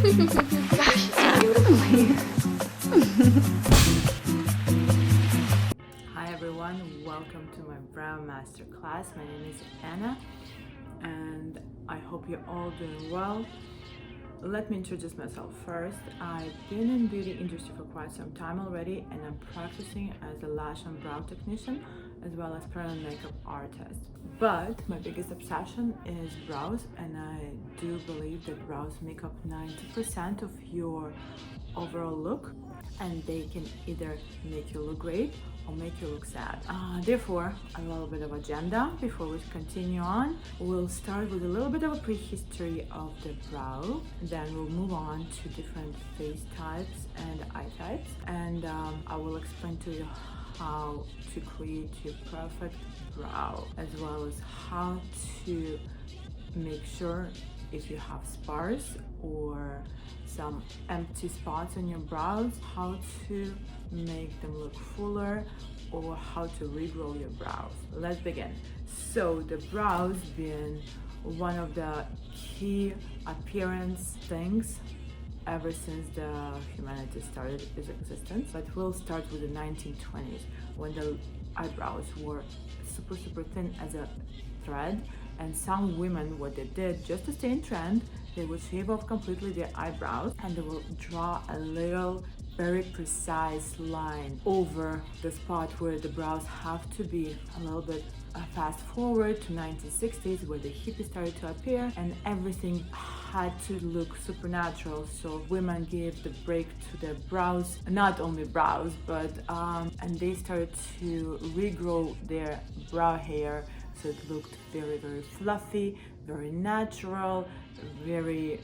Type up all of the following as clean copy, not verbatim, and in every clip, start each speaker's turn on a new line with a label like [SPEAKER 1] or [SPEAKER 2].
[SPEAKER 1] Gosh, so beautifully.
[SPEAKER 2] Hi everyone, welcome to my brow masterclass. My name is Anna and I hope you're all doing well. Let me introduce myself first. I've been in beauty industry for quite some time already and I'm practicing as a lash and brow technician as well as permanent makeup artist. But my biggest obsession is brows, and I do believe that brows make up 90% of your overall look, and they can either make you look great or make you look sad. Therefore, a little bit of agenda before we continue on. We'll start with a little bit of a prehistory of the brow, then we'll move on to different face types and eye types, and I will explain to you how to create your perfect brow, as well as how to make sure if you have spars or some empty spots on your brows, how to make them look fuller or how to regrow your brows. Let's begin. So the brows being one of the key appearance things ever since the humanity started its existence. But we'll start with the 1920s, when the eyebrows were super thin as a thread, and some women, what they did just to stay in trend, they would shave off completely their eyebrows and they will draw a little very precise line over the spot where the brows have to be. A little bit fast forward to 1960s, where the hippies started to appear and everything had to look supernatural, so women gave the break to their brows, not only brows, but and they started to regrow their brow hair, so it looked very fluffy, very natural, very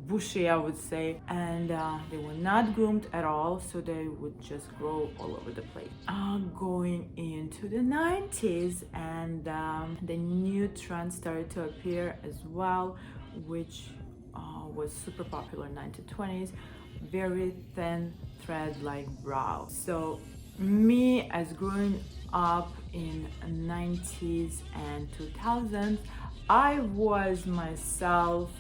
[SPEAKER 2] bushy, I would say, and they were not groomed at all, so they would just grow all over the place. Going into the 90s, and the new trend started to appear as well, which was super popular in 1920s, very thin thread-like brow. So me, as growing up in 90s and 2000s, I was myself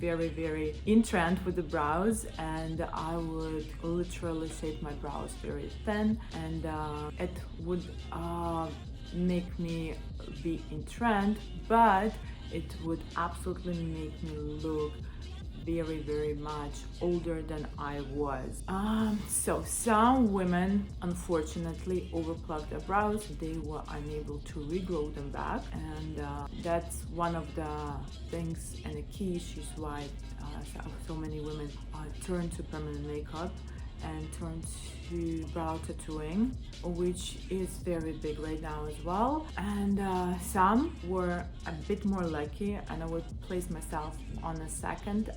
[SPEAKER 2] very in trend with the brows, and I would literally shape my brows very thin, and it would make me be in trend, but it would absolutely make me look very much older than I was. So some women unfortunately overplucked their brows. They were unable to regrow them back, and that's one of the things and the key issues why so many women turn to permanent makeup and turn to brow tattooing, which is very big right now as well. And some were a bit more lucky, and I would place myself on a second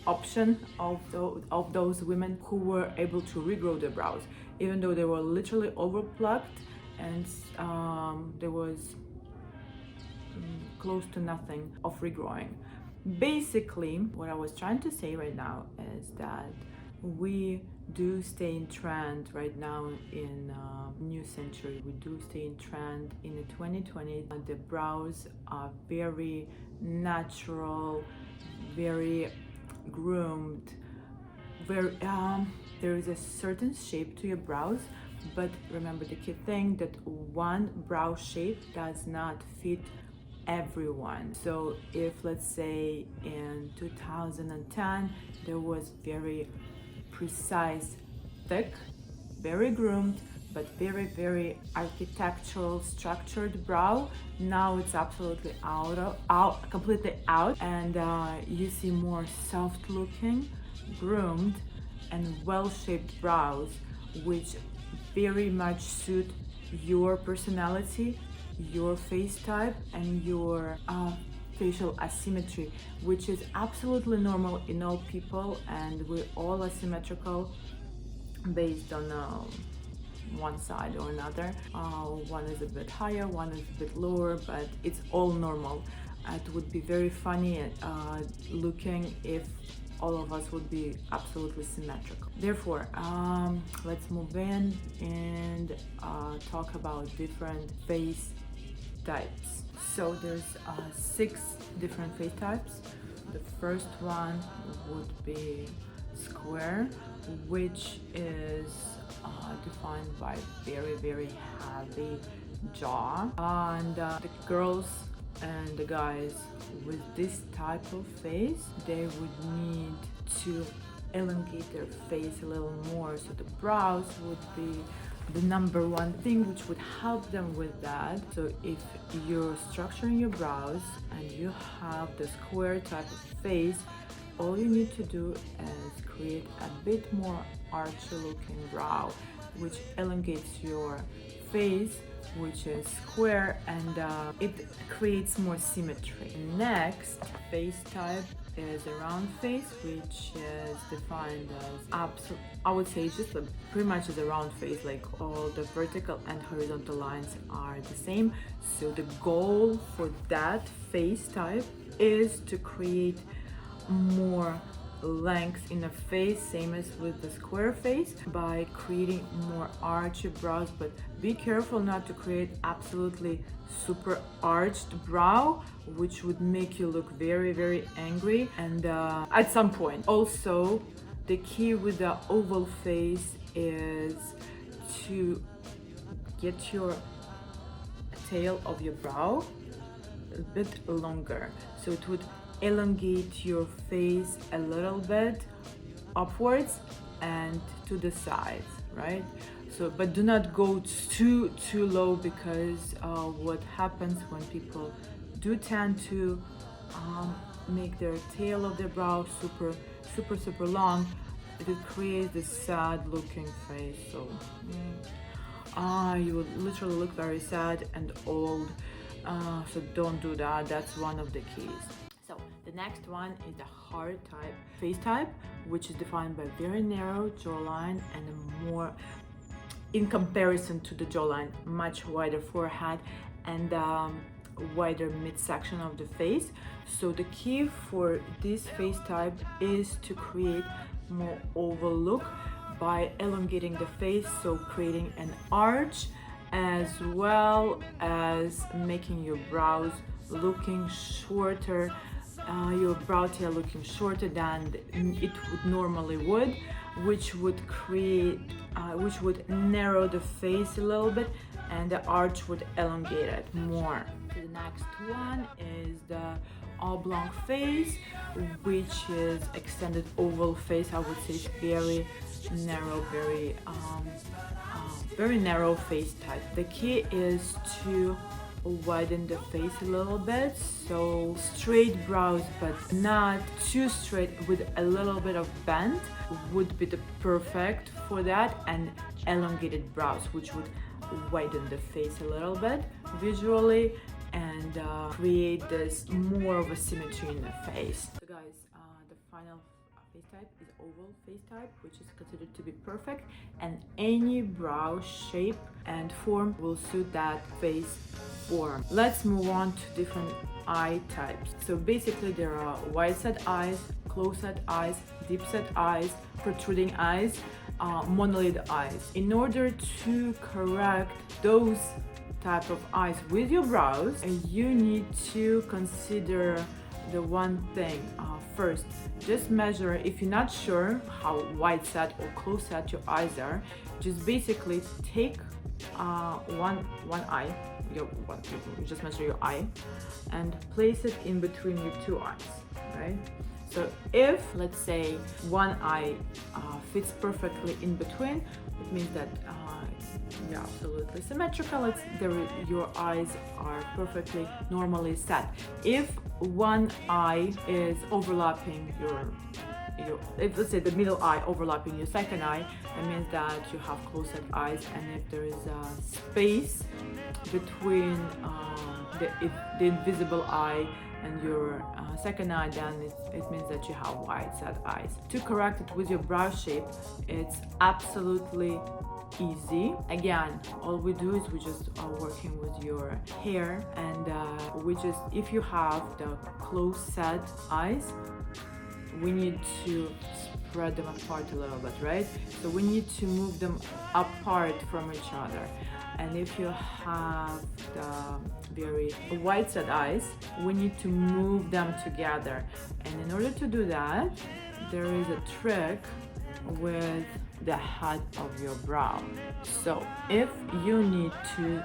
[SPEAKER 2] option of those women who were able to regrow their brows, even though they were literally overplucked and there was close to nothing of regrowing. Basically, what I was trying to say right now is that we do stay in trend right now in new century. We do stay in trend in the 2020s. The brows are very natural, very groomed, very there is a certain shape to your brows, but remember the key thing that one brow shape does not fit everyone. So if, let's say, in 2010 there was very precise, thick, very groomed, but very architectural, structured brow, now it's absolutely completely out, and you see more soft looking, groomed and well-shaped brows, which very much suit your personality, your face type, and your facial asymmetry, which is absolutely normal in all people, and we're all asymmetrical based on one side or another. One is a bit higher, one is a bit lower, but it's all normal. It would be very funny looking if all of us would be absolutely symmetrical. Therefore, let's move in and talk about different face types. So there's 6 different face types. The first one would be square, which is defined by very heavy jaw, and the girls and the guys with this type of face, they would need to elongate their face a little more, so the brows would be the number one thing which would help them with that. So if you're structuring your brows and you have the square type of face, all you need to do is create a bit more archy looking brow, which elongates your face, which is square, and it creates more symmetry. Next face type is a round face, which is defined as I would say just pretty much as a round face, like all the vertical and horizontal lines are the same. So the goal for that face type is to create more length in the face, same as with the square face, by creating more archy brows. But be careful not to create absolutely super arched brow, which would make you look very angry and at some point. Also, the key with the oval face is to get your tail of your brow a bit longer, so it would elongate your face a little bit upwards and to the sides, right? So, but do not go too low, because what happens when people do tend to make their tail of their brow super long, it creates this sad looking face. So you would literally look very sad and old. So don't do that. That's one of the keys. So the next one is the heart type face type, which is defined by very narrow jawline and a more, in comparison to the jawline, much wider forehead and wider midsection of the face. So the key for this face type is to create more oval look by elongating the face, so creating an arch, as well as making your brows looking shorter, your brow tail looking shorter than it would normally would, which would narrow the face a little bit, and the arch would elongate it more. So the next one is the oblong face, which is extended oval face. I would say it's very narrow, very narrow face type. The key is to widen the face a little bit, so straight brows but not too straight, with a little bit of bend would be the perfect for that, and elongated brows, which would widen the face a little bit visually and create this more of a symmetry in the face. So guys, the final face type is oval face type, which is considered to be perfect, and any brow shape and form will suit that face form. Let's move on to different eye types. So basically there are wide set eyes, closed set eyes, deep set eyes, protruding eyes, monolid eyes. In order to correct those type of eyes with your brows, you need to consider the one thing. First, just measure. If you're not sure how wide set or close set your eyes are, just basically take one eye, you just measure your eye and place it in between your two eyes, right? So if, let's say, one eye fits perfectly in between, it means that you're absolutely symmetrical. Your eyes are perfectly normally set. If one eye is overlapping if, let's say, the middle eye overlapping your second eye, that means that you have closed eyes. And if there is a space between the invisible eye and your second eye, then it means that you have wide set eyes. To correct it with your brow shape, it's absolutely easy. Again, all we do is we just are working with your hair, and if you have the close set eyes, we need to spread them apart a little bit, right? So we need to move them apart from each other. And if you have the very wide set eyes, we need to move them together. And in order to do that, there is a trick with the head of your brow. So if you need to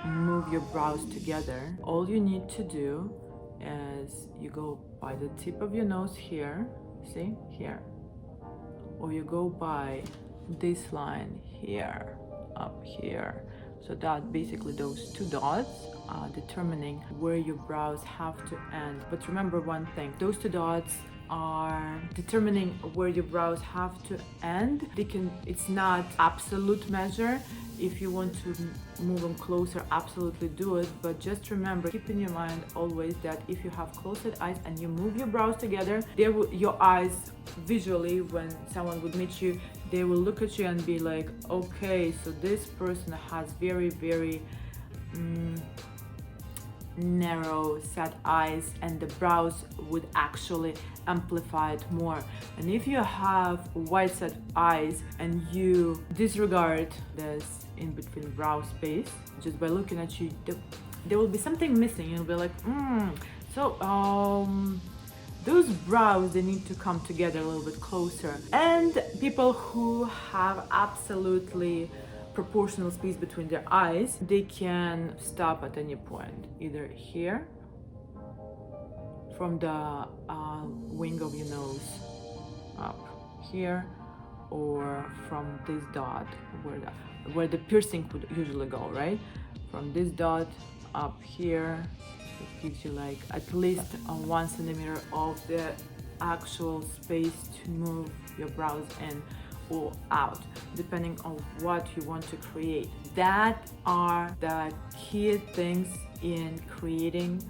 [SPEAKER 2] move your brows together, all you need to do is you go by the tip of your nose here, see, here, or you go by this line here, up here. So that basically those two dots are determining where your brows have to end. But remember one thing, those two dots are determining where your brows have to end. It's not absolute measure. If you want to move them closer, absolutely do it. But just remember, keep in your mind always that if you have closed eyes and you move your brows together, your eyes visually, when someone would meet you, they will look at you and be like, okay, so this person has very, very narrow set eyes, and the brows would actually amplify it more. And if you have wide set eyes and you disregard this in between brow space, just by looking at you, there will be something missing. You'll be like, those brows, they need to come together a little bit closer. And people who have absolutely proportional space between their eyes, they can stop at any point, either here from the wing of your nose up here, or from this dot where the piercing would usually go, right? From this dot up here, it gives you like at least 1 centimeter of the actual space to move your brows in or out, depending on what you want to create. That are the key things in creating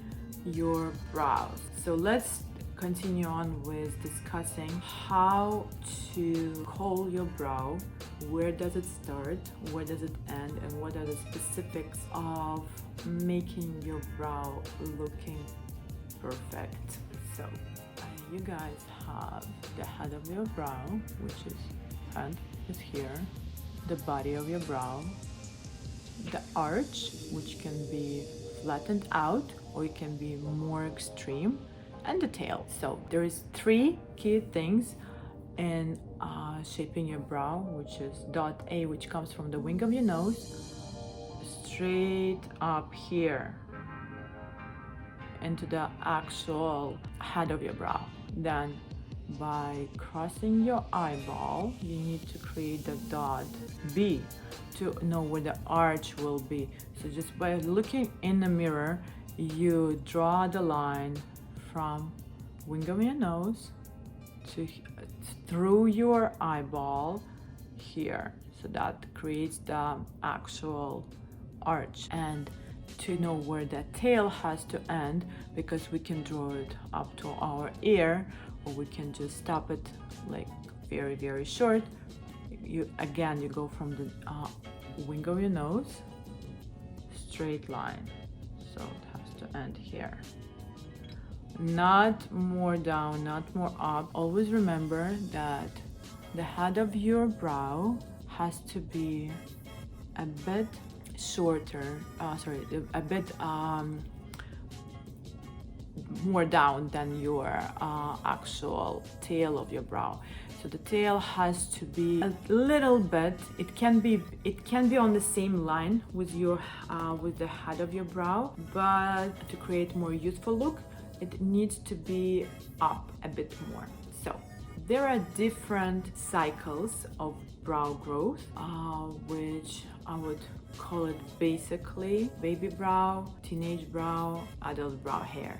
[SPEAKER 2] your brows. So let's continue on with discussing how to call your brow. Where does it start? Where does it end? And what are the specifics of making your brow looking perfect? So you guys have the head of your brow, which is here, the body of your brow, the arch, which can be flattened out or it can be more extreme, and the tail. So there is 3 key things in shaping your brow, which is dot A, which comes from the wing of your nose straight up here into the actual head of your brow. Then by crossing your eyeball, you need to create the dot B to know where the arch will be. So just by looking in the mirror, you draw the line from wing of your nose to through your eyeball here. So that creates the actual arch. And to know where the tail has to end, because we can draw it up to our ear, or we can just stop it like very, very short. You go from the wing of your nose, straight line. So it has to end here. Not more down, not more up. Always remember that the head of your brow has to be a bit shorter, a bit more down than your actual tail of your brow. So the tail has to be a little bit, it can be on the same line with your with the head of your brow, but to create more youthful look, it needs to be up a bit more. So there are different cycles of brow growth, which I would call it basically baby brow, teenage brow, adult brow hair.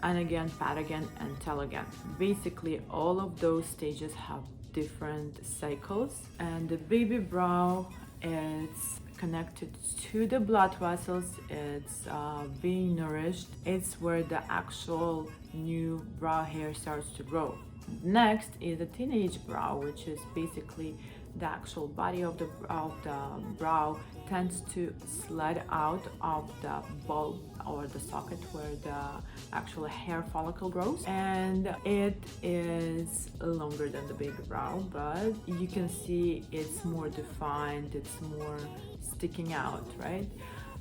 [SPEAKER 2] And again, pat again, and tell again. Basically, all of those stages have different cycles, and the baby brow is connected to the blood vessels. It's being nourished. It's where the actual new brow hair starts to grow. Next is the teenage brow, which is basically the actual body of the brow tends to slide out of the bulb or the socket where the actual hair follicle grows, and it is longer than the baby brow, but you can see it's more defined, it's more sticking out, right?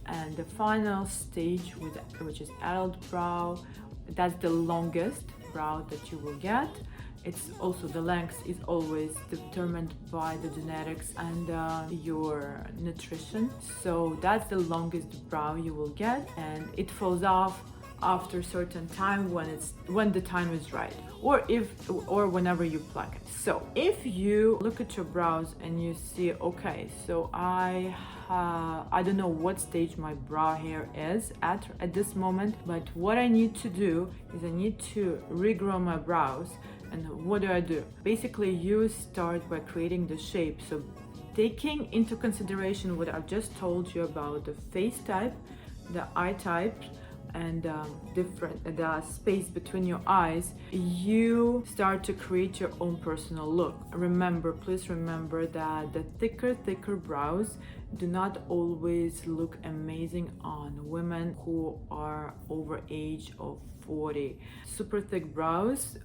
[SPEAKER 2] And the final stage, which is adult brow, that's the longest brow that you will get. It's also, the length is always determined by the genetics and your nutrition. So that's the longest brow you will get, and it falls off after a certain time when the time is right, or whenever you pluck it. So if you look at your brows and you see, okay, so I don't know what stage my brow hair is at this moment, but what I need to do is I need to regrow my brows. And what do? Basically, you start by creating the shape. So taking into consideration what I've just told you about the face type, the eye type, and the space between your eyes, you start to create your own personal look. Please remember that the thicker brows do not always look amazing on women who are over age of 40. Super thick brows,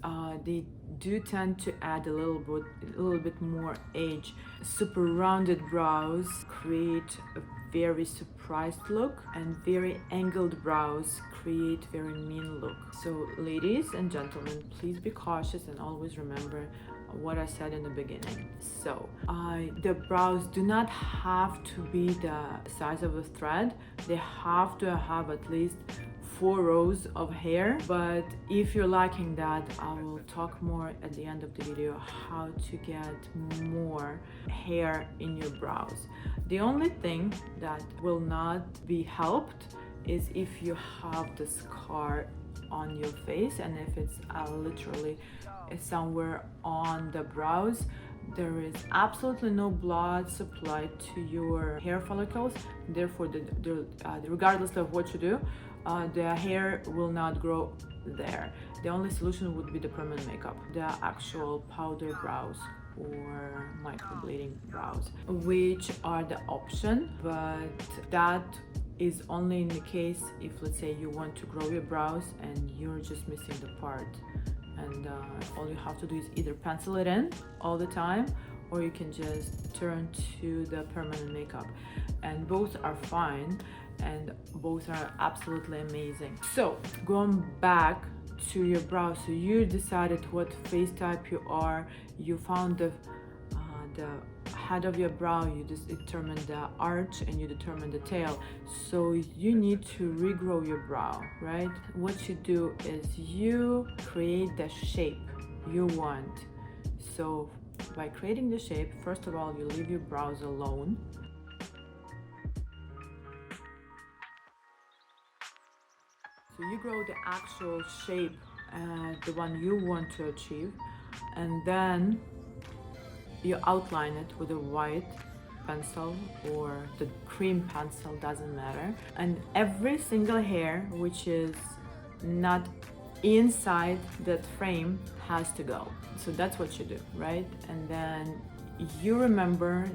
[SPEAKER 2] they do tend to add a little bit more age. Super rounded brows create a very surprised look, and very angled brows create very mean look. So ladies and gentlemen, please be cautious and always remember what I said in the beginning. So the brows do not have to be the size of a thread. They have to have at least 4 rows of hair, but if you're lacking that, I will talk more at the end of the video how to get more hair in your brows. The only thing that will not be helped is if you have the scar on your face, and if it's literally somewhere on the brows. There is absolutely no blood supply to your hair follicles, therefore regardless of what you do, the hair will not grow there. The only solution would be the permanent makeup, the actual powder brows or microblading brows, which are the option, but that is only in the case if, let's say, you want to grow your brows and you're just missing the part, and all you have to do is either pencil it in all the time, or you can just turn to the permanent makeup, and both are fine and both are absolutely amazing. So going back to your brows, so you decided what face type you are, you found the head of your brow, you just determined the arch, and you determined the tail. So you need to regrow your brow, right? What you do is you create the shape you want. So by creating the shape, first of all, you leave your brows alone. So you grow the actual shape, the one you want to achieve, and then you outline it with a white pencil or the cream pencil, doesn't matter. And every single hair which is not inside that frame has to go. So that's what you do, right? And then you remember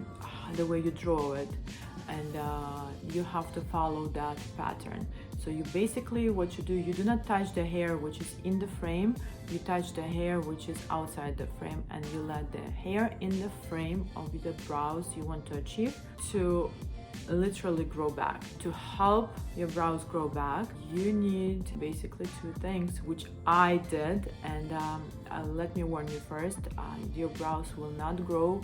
[SPEAKER 2] the way you draw it, and you have to follow that pattern. So you basically, what you do, you do not touch the hair which is in the frame, you touch the hair which is outside the frame, and you let the hair in the frame of the brows you want to achieve to literally grow back. To help your brows grow back, you need basically 2 things, which I did, and let me warn you first, your brows will not grow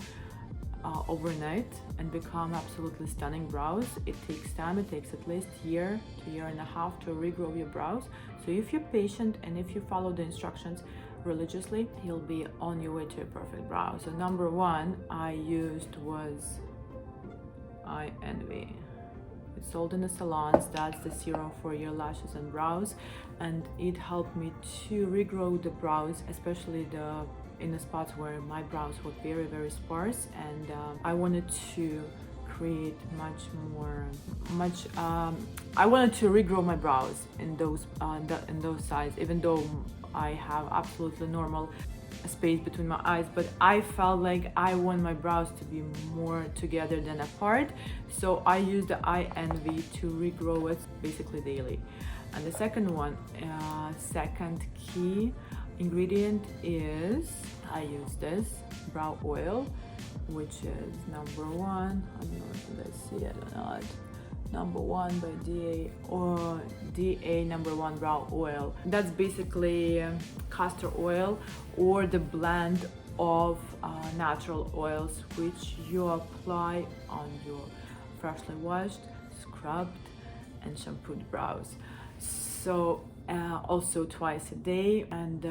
[SPEAKER 2] overnight and become absolutely stunning brows. It takes time. It takes at least year to year and a half to regrow your brows. So if you're patient and if you follow the instructions religiously, you'll be on your way to a perfect brow. So number 1 I used was Eye Envy. It's sold in the salons. That's the serum for your lashes and brows, and it helped me to regrow the brows, especially in the spots where my brows were very, very sparse, and I wanted to create I wanted to regrow my brows in those sides, even though I have absolutely normal space between my eyes, but I felt like I want my brows to be more together than apart, so I use the INV to regrow it basically daily. And the second one, second key ingredient is, I use this brow oil, which is number one. I don't know if you guys see it or not. Number one by DA, or DA number one brow oil. That's basically castor oil, or the blend of natural oils which you apply on your freshly washed, scrubbed and shampooed brows. So also twice a day, and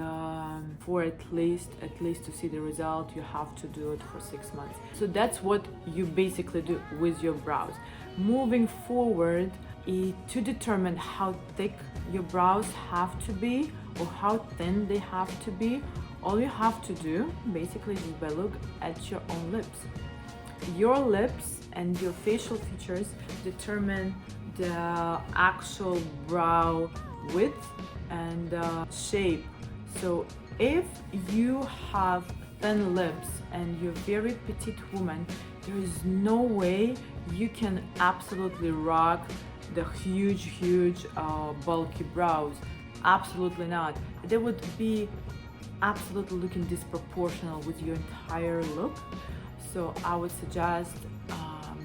[SPEAKER 2] for at least to see the result you have to do it for 6 months. So that's what you basically do with your brows. Moving forward, to determine how thick your brows have to be or how thin they have to be, all you have to do basically is by look at your own lips. Your lips and your facial features determine the actual brow width and shape. So if you have thin lips and you're very petite woman, there is no way you can absolutely rock the huge bulky brows. Absolutely not. They would be absolutely looking disproportional with your entire look. So I would suggest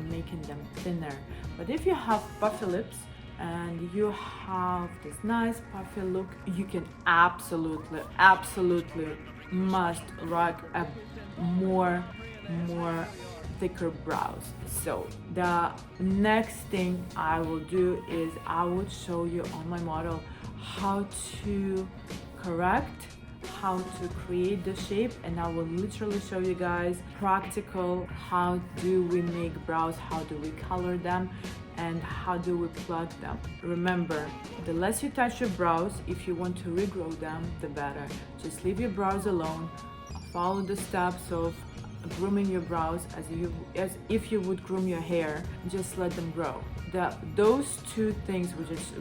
[SPEAKER 2] making them thinner. But if you have puffy lips and you have this nice puffy look, you can absolutely must rock a more thicker brows. So the next thing I will do is I would show you on my model how to correct, how to create the shape, and I will literally show you guys practical how do we make brows, how do we color them, and how do we plug them. Remember, the less you touch your brows, if you want to regrow them, the better. Just leave your brows alone, follow the steps of grooming your brows as if you would groom your hair. Just let them grow. Those two things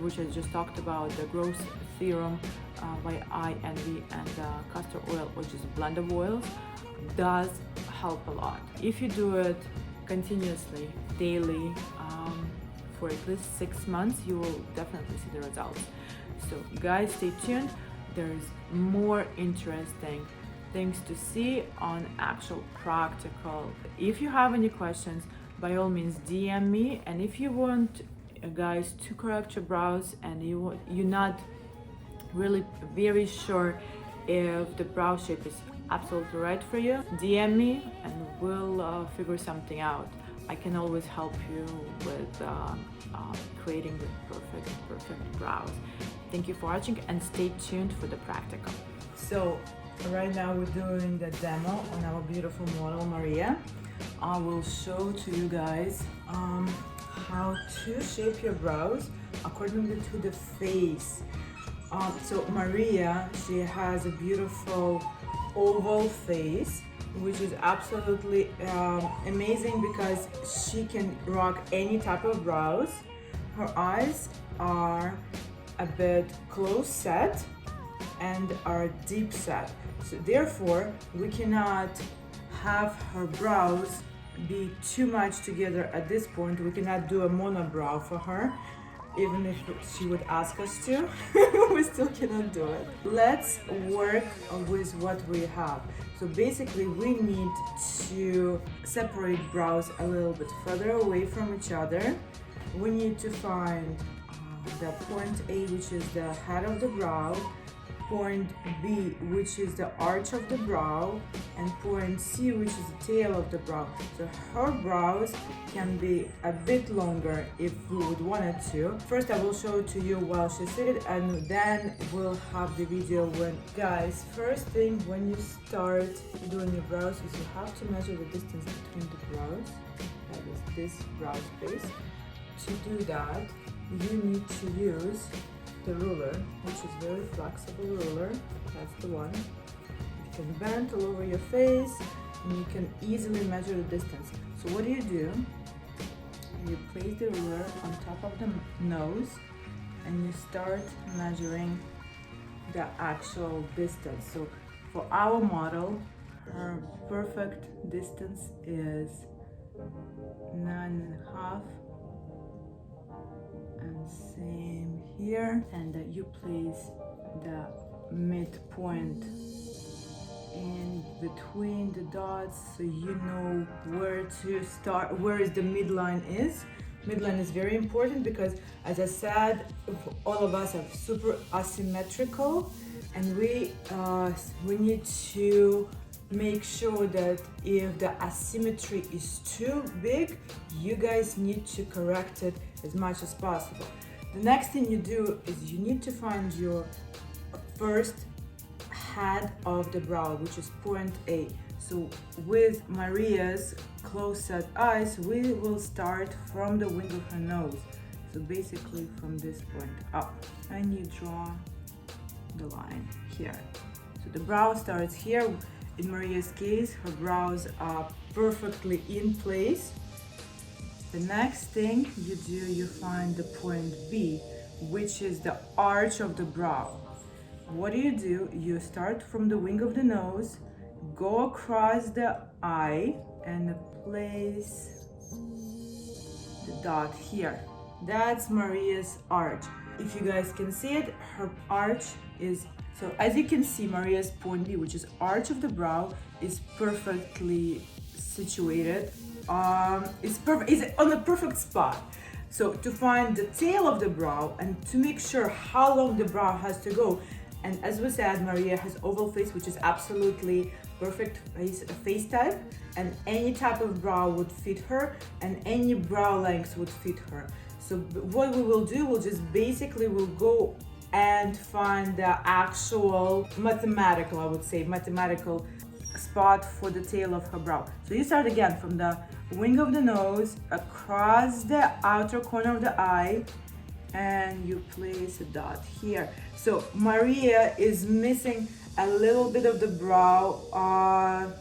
[SPEAKER 2] which I just talked about, the growth theorem by INV and castor oil, which is a blend of oils, does help a lot. If you do it continuously, daily, for at least 6 months, you will definitely see the results. So guys, stay tuned. There's more interesting things to see on actual practical. If you have any questions, by all means DM me. And if you want guys to correct your brows and you're not really very sure if the brow shape is absolutely right for you, DM me and we'll figure something out. I can always help you with creating the perfect brows. Thank you for watching and stay tuned for the practical. So right now we're doing the demo on our beautiful model Maria. I will show to you guys how to shape your brows according to the face. So Maria, she has a beautiful oval face, which is absolutely amazing because she can rock any type of brows. Her eyes are a bit close set and are deep set. So therefore, we cannot have her brows be too much together at this point. We cannot do a monobrow for her, even if she would ask us to. We still cannot do it. Let's work with what we have. So basically, we need to separate brows a little bit further away from each other. We need to find the point A, which is the head of the brow, point B, which is the arch of the brow, and point C, which is the tail of the brow. So her brows can be a bit longer if we would want it to. First I will show it to you while she's seated, and then we'll have the video when... Guys, first thing when you start doing your brows is you have to measure the distance between the brows. That is this brow space. To do that, you need to use the ruler, which is very flexible ruler. That's the one. You can bend all over your face and you can easily measure the distance. So what do? You place the ruler on top of the nose and you start measuring the actual distance. So for our model, her perfect distance is 9.5, and same here. And you place the midpoint in between the dots, so you know where to start, where is the midline is. Midline is very important because, as I said, all of us are super asymmetrical, and we need to make sure that if the asymmetry is too big, you guys need to correct it as much as possible. The next thing you do is you need to find your first head of the brow, which is point A. So with Maria's close-set eyes, we will start from the wing of her nose. So basically from this point up, and you draw the line here. So the brow starts here. In Maria's case, her brows are perfectly in place. The next thing you do, you find the point B, which is the arch of the brow. What do? You start from the wing of the nose, go across the eye, and place the dot here. That's Maria's arch. If you guys can see it, her arch is, so as you can see, Maria's point B, which is arch of the brow, is perfectly situated. It's on the perfect spot. So to find the tail of the brow and to make sure how long the brow has to go, and as we said, Maria has oval face, which is absolutely perfect face type, and any type of brow would fit her, and any brow length would fit her. So what we will do, we'll just basically will go and find the actual mathematical spot for the tail of her brow. So you start again from the wing of the nose, across the outer corner of the eye, and you place a dot here. So Maria is missing a little bit of the brow on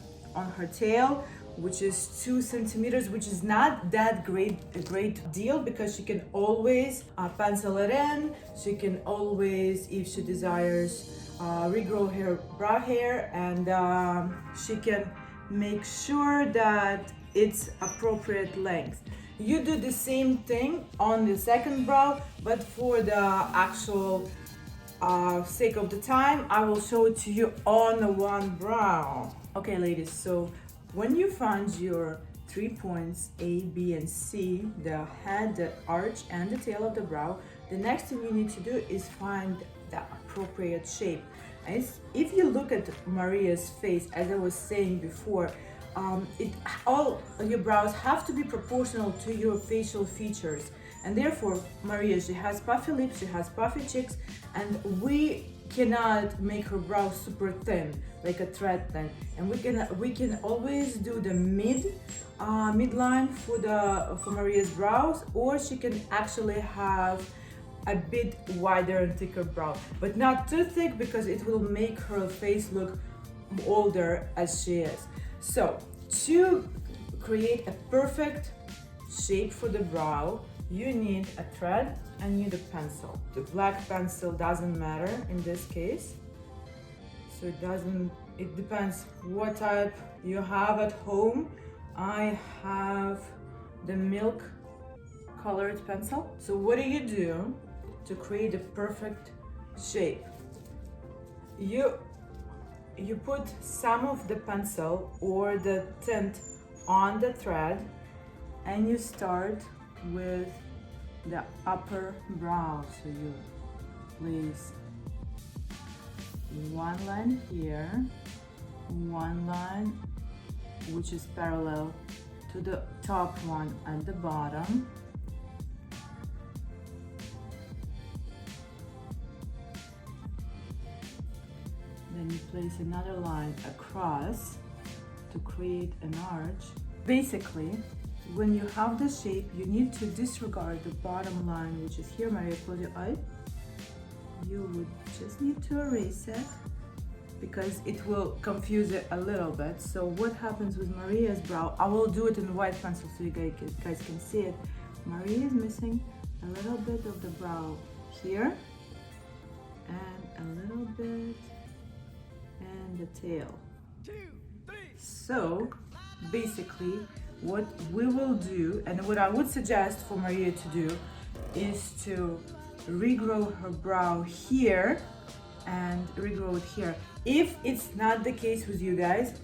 [SPEAKER 2] her tail, which is 2 centimeters, which is not that a great deal, because she can always pencil it in. She can always, if she desires, regrow her brow hair, and she can make sure that it's appropriate length. You do the same thing on the second brow, but for the actual sake of the time, I will show it to you on the one brow. Okay, ladies, so when you find your 3 points A, B, and C, the head, the arch, and the tail of the brow, the next thing you need to do is find the appropriate shape. If you look at Maria's face, as I was saying before, all your brows have to be proportional to your facial features, and therefore Maria, she has puffy lips, she has puffy cheeks, and we cannot make her brows super thin, like a thread thin, and we can always do the midline for Maria's brows, or she can actually have a bit wider and thicker brow, but not too thick, because it will make her face look older as she is. So to create a perfect shape for the brow, you need a thread and you need a pencil. The black pencil doesn't matter in this case, so it depends what type you have at home. I have the milk colored pencil. So what do to create a perfect shape? You put some of the pencil or the tint on the thread, and you start with the upper brow. So you place one line here, one line which is parallel to the top one at the bottom, then you place another line across to create an arch. Basically, when you have the shape, you need to disregard the bottom line, which is here. Maria, close your eye. You would just need to erase it because it will confuse it a little bit. So what happens with Maria's brow, I will do it in white pencil so you guys can see it. Maria is missing a little bit of the brow here, and a little bit, and the tail. So basically what we will do, and what I would suggest for Maria to do, is to regrow her brow here and regrow it here. If it's not the case with you guys,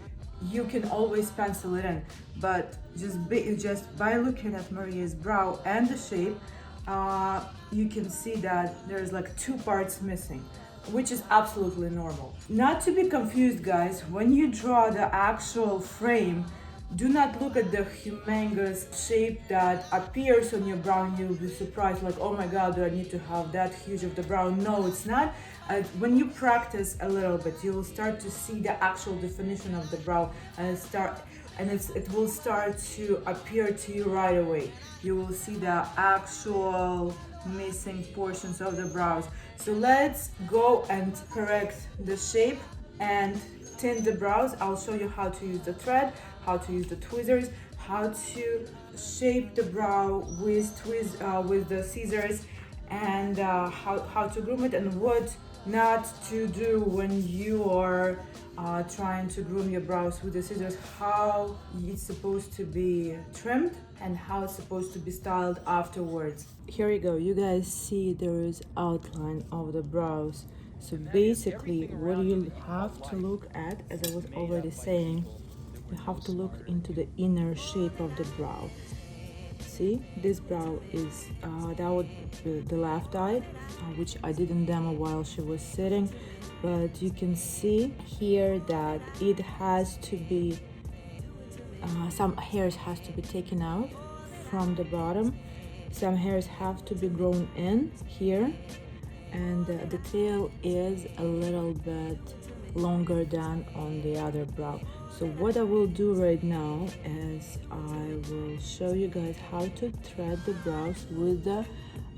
[SPEAKER 2] you can always pencil it in, but just by looking at Maria's brow and the shape, you can see that there's like 2 parts missing, which is absolutely normal. Not to be confused, guys, when you draw the actual frame, do not look at the humongous shape that appears on your brow and you'll be surprised, like, oh my god, do I need to have that huge of the brow? No, it's not. When you practice a little bit, you will start to see the actual definition of the brow, and it will start to appear to you right away. You will see the actual missing portions of the brows. So let's go and correct the shape and tint the brows. I'll show you how to use the thread, how to use the tweezers, how to shape the brow with the scissors, and how to groom it, and what not to do when you are trying to groom your brows with the scissors, how it's supposed to be trimmed and how it's supposed to be styled afterwards. Here you go, you guys see there is outline of the brows. So basically what you have to look at, as I was already saying, you have to look into the inner shape of the brow. See, this brow is that would be the left eye, which I didn't demo while she was sitting, but you can see here that it has to be some hairs has to be taken out from the bottom, some hairs have to be grown in here, and the tail is a little bit longer than on the other brow. So what I will do right now is I will show you guys how to thread the brows with the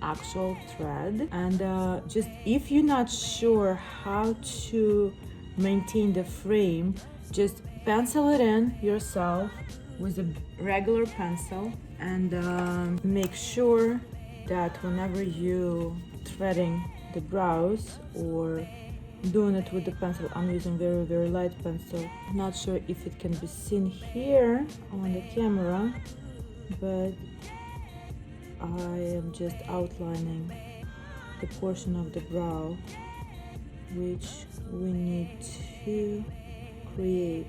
[SPEAKER 2] actual thread, and just if you're not sure how to maintain the frame, just pencil it in yourself with a regular pencil, and make sure that whenever you threading the brows or doing it with the pencil, I'm using very light pencil. I'm not sure if it can be seen here on the camera, but I am just outlining the portion of the brow which we need to create.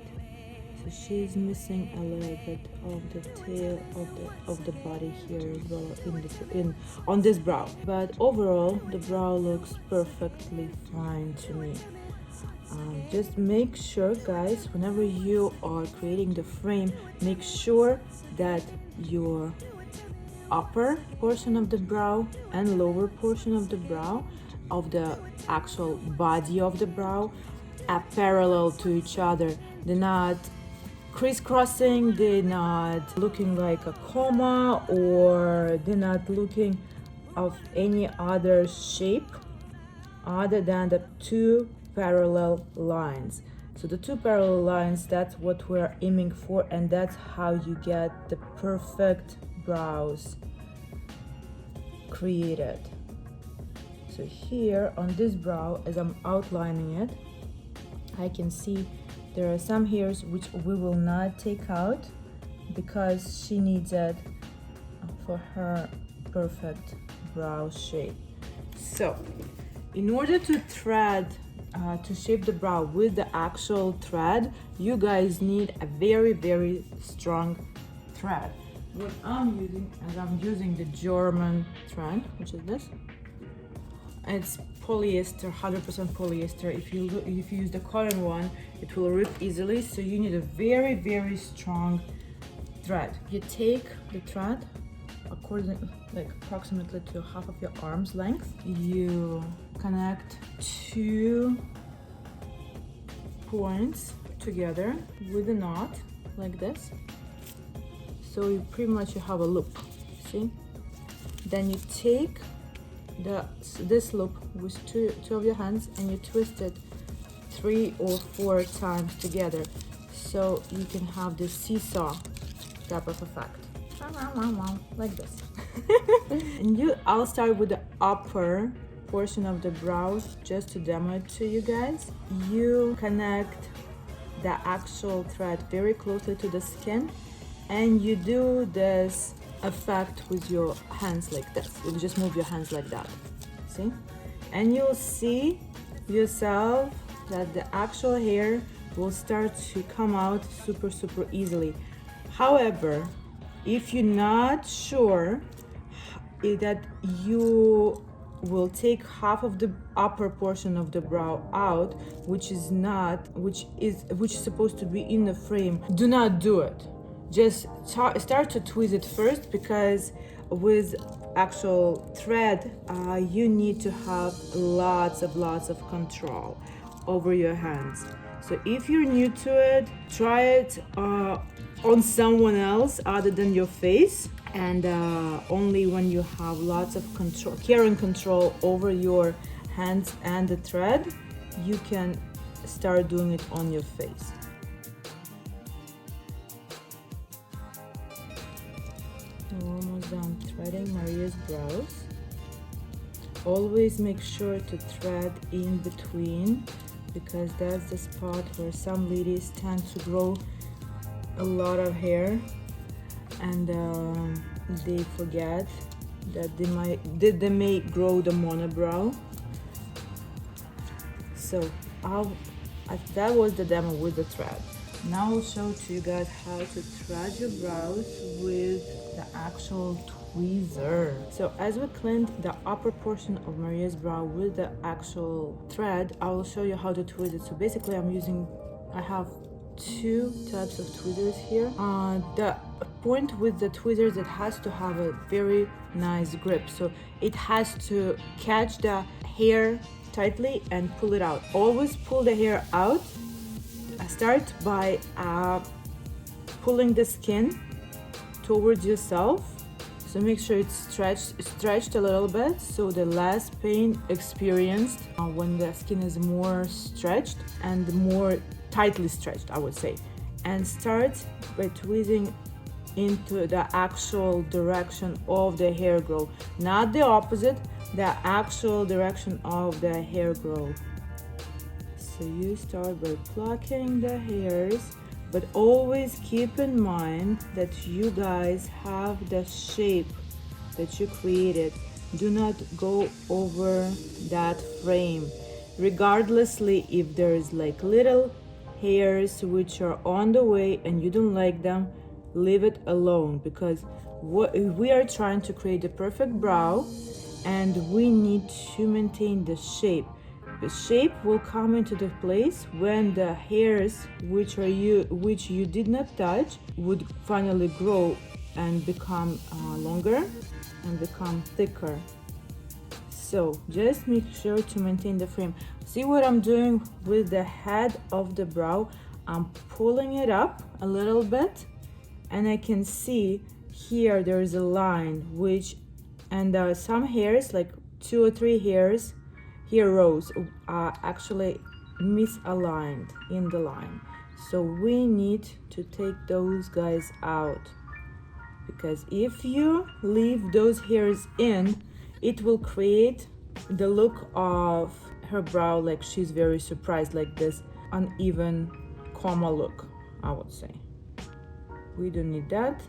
[SPEAKER 2] So she's missing a little bit of the tail of the body here as well on this brow, but overall the brow looks perfectly fine to me. Just make sure, guys, whenever you are creating the frame, make sure that your upper portion of the brow and lower portion of the brow of the actual body of the brow are parallel to each other. They're not crisscrossing, they're not looking like a comma, or they're not looking of any other shape other than the 2 parallel lines. So the 2 parallel lines, that's what we're aiming for, and that's how you get the perfect brows created. So here on this brow, as I'm outlining it, I can see there are some hairs which we will not take out because she needs it for her perfect brow shape. So in order to thread to shape the brow with the actual thread, you guys need a very strong thread. What I'm using is I'm using the German thread, which is this. It's polyester, 100% polyester. If you use the cotton one, it will rip easily, so you need a very strong thread. You take the thread approximately to half of your arm's length. You connect 2 points together with a knot like this, so you pretty much have a loop. See, then you take this loop with two of your hands and you twist it 3 or 4 times together, so you can have this seesaw type of effect, like this. And I'll start with the upper portion of the brows, just to demo it to you guys, you connect the actual thread very closely to the skin, and you do this effect with your hands like this. You just move your hands like that, see? And you'll see yourself that the actual hair will start to come out super easily. However, if you're not sure that you will take half of the upper portion of the brow out, which is supposed to be in the frame, do not do it. Just start to twist it first, because with actual thread you need to have lots of control over your hands. So if you're new to it, try it on someone else other than your face, and only when you have lots of control, care and control over your hands and the thread, you can start doing it on your face. We're almost done threading Maria's brows. Always make sure to thread in between, because that's the spot where some ladies tend to grow a lot of hair, and they forget that they may grow the monobrow. So that was the demo with the thread. Now I'll show to you guys how to thread your brows with the actual tweezer. So as we cleaned the upper portion of Maria's brow with the actual thread, I will show you how to tweeze it. So basically I have two types of tweezers here. The point with the tweezers, it has to have a very nice grip, so it has to catch the hair tightly and pull it out. Always pull the hair out. Start by pulling the skin towards yourself, so make sure it's stretched a little bit, so the less pain experienced when the skin is more stretched and more tightly stretched, I would say. And start by tweezing into the actual direction of the hair growth, not the opposite, the actual direction of the hair growth. So you start by plucking the hairs, but always keep in mind that you guys have the shape that you created. Do not go over that frame, regardlessly if there's like little hairs which are on the way and you don't like them. Leave it alone, because we are trying to create a perfect brow and we need to maintain the shape. The shape will come into the place when the hairs which you did not touch would finally grow and become longer and become thicker. So just make sure to maintain the frame. See what I'm doing with the head of the brow? I'm pulling it up a little bit, and I can see here there is a line and some hairs, like 2 or 3 hairs, hair rows are actually misaligned in the line. So we need to take those guys out, because if you leave those hairs in, it will create the look of her brow like she's very surprised, like this uneven comma look, I would say. We don't need that.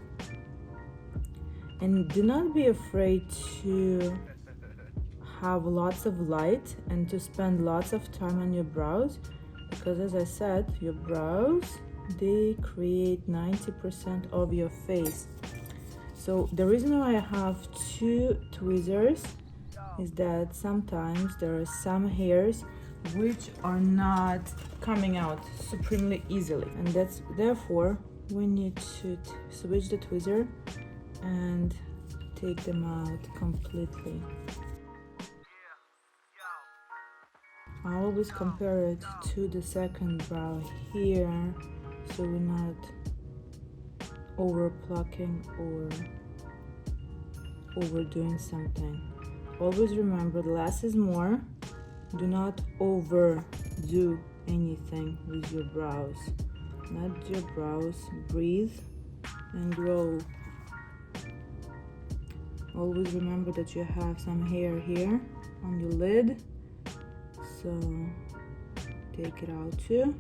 [SPEAKER 2] And do not be afraid to have lots of light and to spend lots of time on your brows, because as I said, your brows, they create 90% of your face. So the reason why I have 2 tweezers is that sometimes there are some hairs which are not coming out supremely easily, and therefore we need to switch the tweezer and take them out completely. I always compare it to the second brow here, so we're not over plucking or overdoing something. Always remember, less is more. Do not overdo anything with your brows. Let your brows breathe and grow. Always remember that you have some hair here on your lid, so take it out too.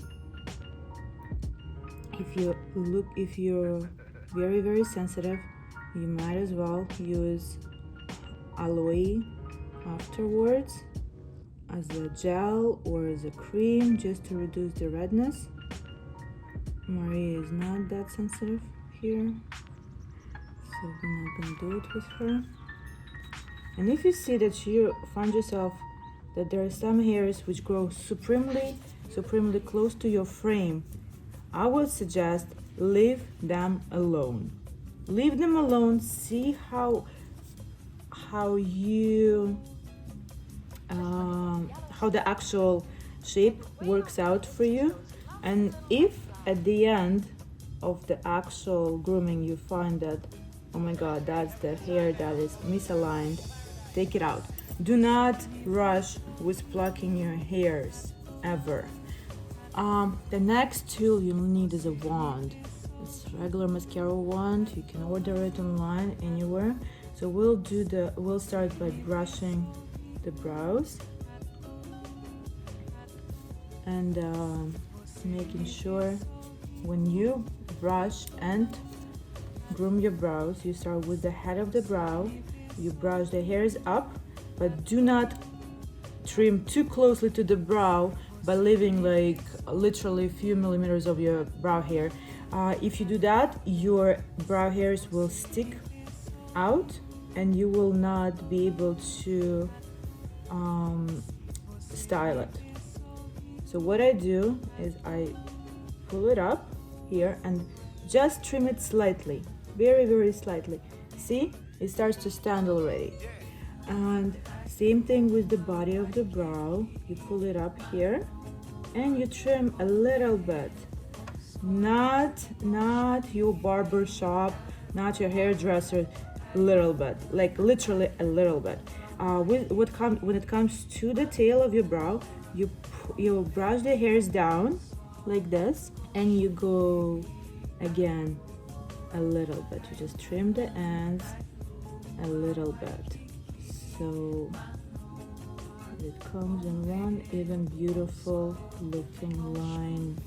[SPEAKER 2] If you're very sensitive, you might as well use aloe afterwards as a gel or as a cream, just to reduce the redness. Maria is not that sensitive here, so we're not gonna do it with her. And if you see that you find yourself that there are some hairs which grow supremely close to your frame, I would suggest leave them alone. Leave them alone. See how the actual shape works out for you. And if at the end of the actual grooming you find that, oh my god, that's the hair that is misaligned, take it out. Do not rush with plucking your hairs, ever. The next tool you'll need is a wand. It's a regular mascara wand. You can order it online anywhere. So we'll start by brushing the brows and making sure when you brush and groom your brows, you start with the head of the brow. You brush the hairs up, but do not trim too closely to the brow by leaving like literally a few millimeters of your brow hair. If you do that, your brow hairs will stick out and you will not be able to style it. So what I do is I pull it up here and just trim it slightly, very slightly. See, it starts to stand already. And same thing with the body of the brow. You pull it up here and you trim a little bit, not your barber shop, not your hairdresser, little bit, like literally a little bit. When it comes to the tail of your brow, you brush the hairs down like this and you go again a little bit. You just trim the ends a little bit, so it comes in one even beautiful looking line.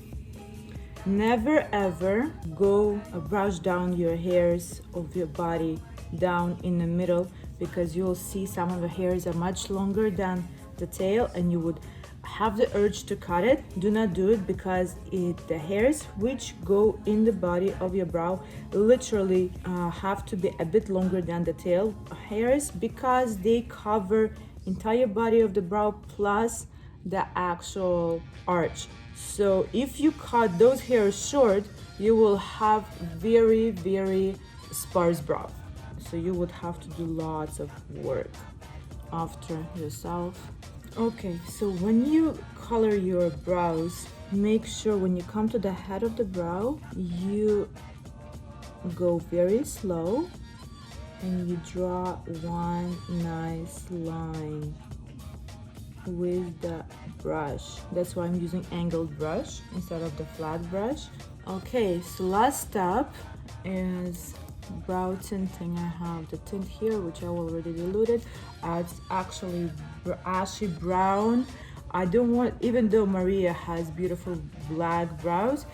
[SPEAKER 2] Never ever go brush down your hairs of your body down in the middle, because you'll see some of the hairs are much longer than the tail and you would have the urge to cut it. Do not do it, because the hairs which go in the body of your brow literally have to be a bit longer than the tail hairs, because they cover entire body of the brow plus the actual arch. So if you cut those hairs short, you will have very sparse brow. So you would have to do lots of work after yourself. Okay, so when you color your brows, make sure when you come to the head of the brow, you go very slow and you draw one nice line with the brush. That's why I'm using angled brush instead of the flat brush. Okay, so last step is brow tinting. I have the tint here, which I already diluted. It's actually ashy brown. I don't want, even though Maria has beautiful black brows,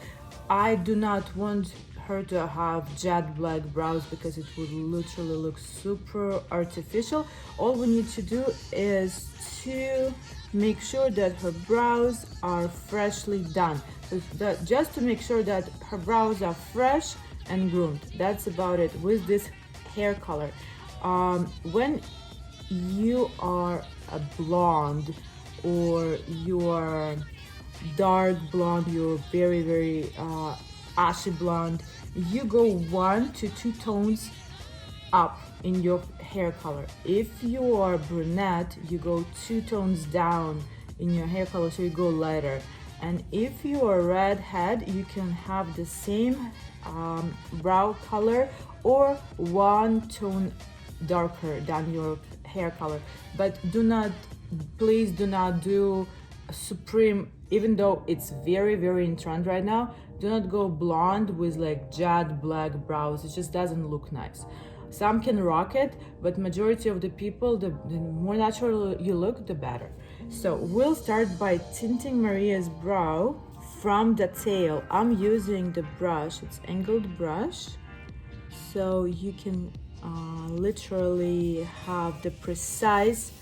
[SPEAKER 2] I do not want her to have jet black brows, because it would literally look super artificial. All we need to do is to make sure that her brows are freshly done. So just to make sure that her brows are fresh and groomed. That's about it with this hair color. When you are a blonde or you are dark blonde, you're very ashy blonde, you go 1 to 2 tones up in your hair color. If you are brunette, you go 2 tones down in your hair color, so you go lighter. And if you are redhead, you can have the same brow color or 1 tone darker than your hair color. But please do not do supreme, even though it's very in trend right now. Do not go blonde with like jet black brows. It just doesn't look nice. Some can rock it, but majority of the people, the more natural you look, the better. So we'll start by tinting Maria's brow from the tail. I'm using the brush, it's angled brush, so you can literally have the precise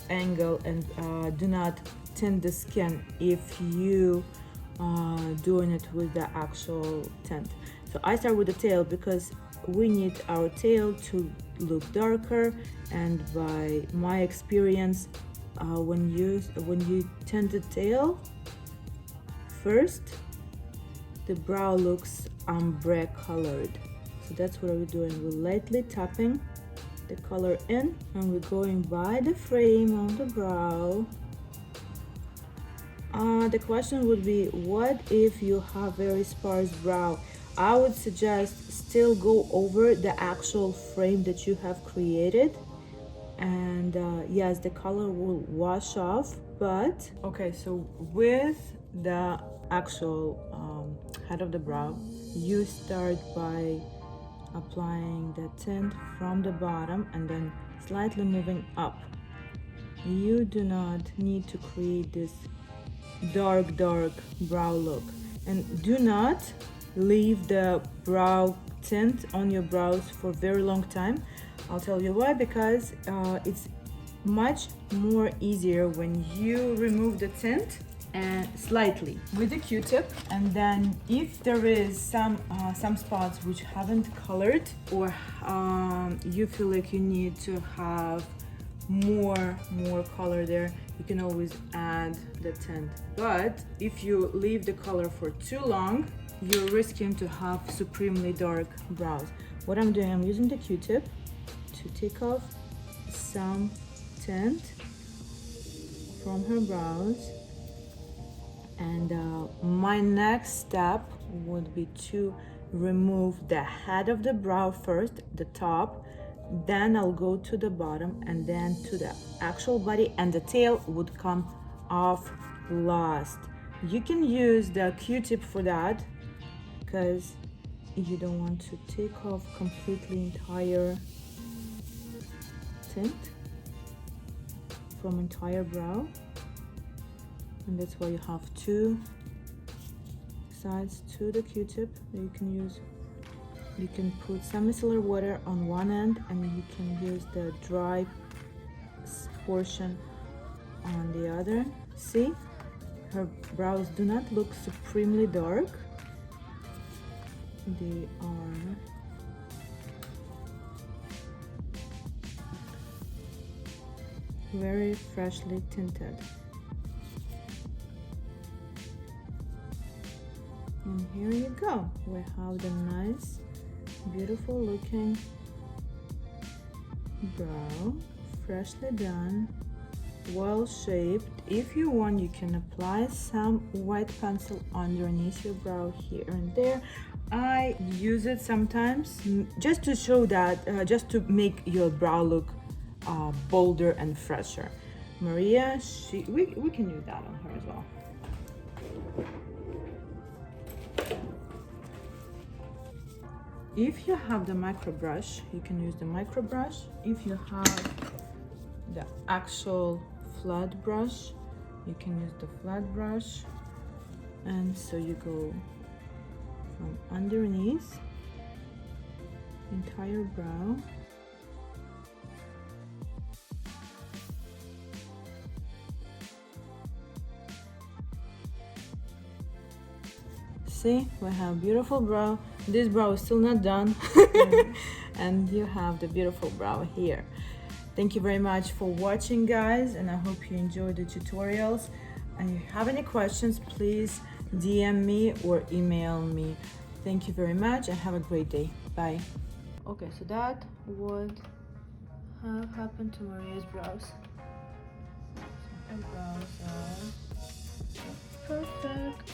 [SPEAKER 2] angle, and do not tint the skin if you doing it with the actual tint. So I start with the tail because we need our tail to look darker, and by my experience, when you tint the tail first, the brow looks ombre colored. So that's what we're doing. We're lightly tapping the color in, and we're going by the frame on the brow. The question would be, what if you have very sparse brow? I would suggest still go over the actual frame that you have created, and yes, the color will wash off. But okay, so with the actual head of the brow, you start by applying the tint from the bottom and then slightly moving up. You do not need to create this dark brow look, and do not leave the brow tint on your brows for a very long time. I'll tell you why. Because it's much more easier when you remove the tint and slightly with the Q-tip, and then if there is some spots which haven't colored, or you feel like you need to have more color there, you can always add the tint. But if you leave the color for too long, you're risking to have supremely dark brows. What I'm doing, I'm using the Q-tip to take off some tint from her brows, and my next step would be to remove the head of the brow first, the top, then I'll go to the bottom, and then to the actual body, and the tail would come off last. You can use the Q-tip for that because you don't want to take off completely entire tint from entire brow, and that's why you have two sides to the Q-tip that you can use. You can put some micellar water on one end, and you can use the dry portion on the other. See, her brows do not look supremely dark. They are very freshly tinted. And here you go. We have the nice, beautiful looking brow, freshly done, well shaped. If you want, you can apply some white pencil underneath your brow here and there. I use it sometimes just to show that, just to make your brow look bolder and fresher. Maria, we can use that on her as well. If you have the micro brush, you can use the micro brush. If you have the actual flat brush, you can use the flat brush. And so you go from underneath entire brow, see, we have beautiful brow. This brow is still not done. And you have the beautiful brow here. Thank you very much for watching, guys, and I hope you enjoyed the tutorials. And if you have any questions, please DM me or email me. Thank you very much and have a great day. Bye. Okay, so that would have happened to Maria's brows. So her brows are perfect.